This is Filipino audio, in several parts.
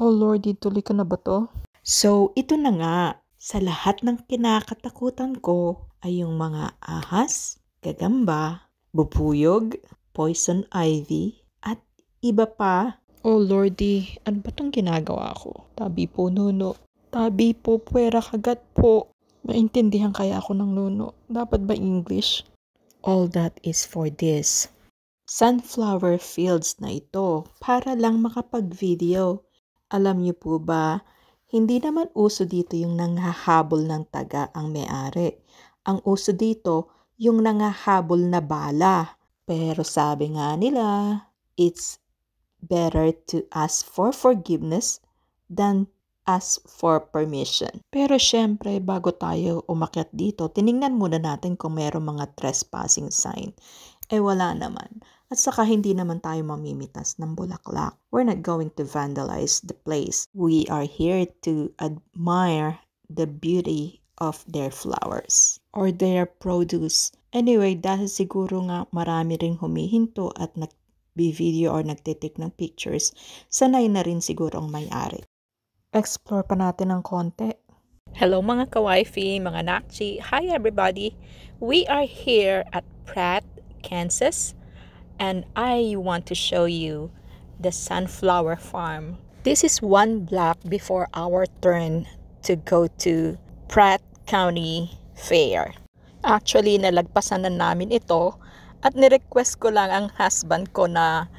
Oh Lordy, tuloy ka na ba to? So, ito na nga. Sa lahat ng kinakatakutan ko ay yung mga ahas, gagamba, bubuyog, poison ivy, at iba pa. Oh Lordy, ano ba tong ginagawa ko? Tabi po nuno. Tabi po puwera kagat po. Maintindihan kaya ako ng nuno. Dapat ba English? All that is for this sunflower fields na ito para lang makapag-video. Alam niyo po ba, hindi naman uso dito yung nanghahabol ng taga ang may-ari. Ang uso dito yung nanghahabol na bala. Pero sabi nga nila, it's better to ask for forgiveness than ask for permission. Pero syempre, bago tayo umakyat dito, tiningnan muna natin kung mayroong mga trespassing sign. Wala naman. At saka hindi naman tayo mamimitas ng bulaklak. We're not going to vandalize the place. We are here to admire the beauty of their flowers or their produce. Anyway, dahil siguro nga marami ring humihinto at nag-video or nagtitake ng pictures, sanay na rin siguro ang may-ari. Explore pa natin ng konti. Hello mga kawifi, mga nakchi. Hi everybody. We are here at Pratt, Kansas, and I want to show you the sunflower farm. This is one block before our turn to go to Pratt County Fair. Actually, nalagpasan na namin ito at nirequest ko lang ang husband ko na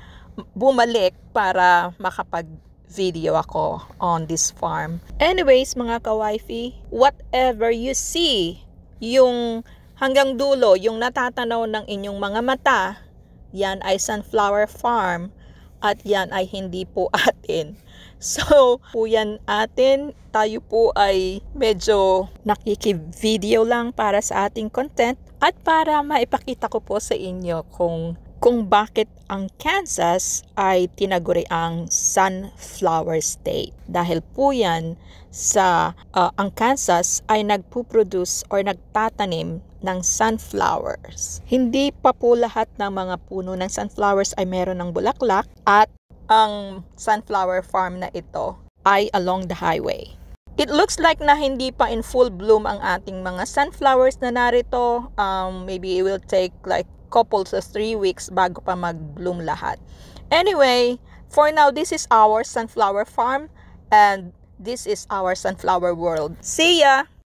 bumalik para makapag-video ako on this farm. Anyways, mga kawifi, whatever you see, yung hanggang dulo, yung natatanaw ng inyong mga mata, yan ay sunflower farm at yan ay hindi po atin. So, po yan atin, tayo po ay medyo nakiki-video lang para sa ating content at para maipakita ko po sa inyo kung bakit ang Kansas ay tinaguri ang sunflower state. Dahil po yan ang Kansas ay nagpuproduce or nagtatanim ng sunflowers. Hindi pa po lahat ng mga puno ng sunflowers ay meron ng bulaklak at ang sunflower farm na ito ay along the highway. It looks like na hindi pa in full bloom ang ating mga sunflowers na narito. Maybe it will take like couple to 3 weeks bago pa mag-bloom lahat. Anyway, for now, this is our sunflower farm and this is our sunflower world. See ya!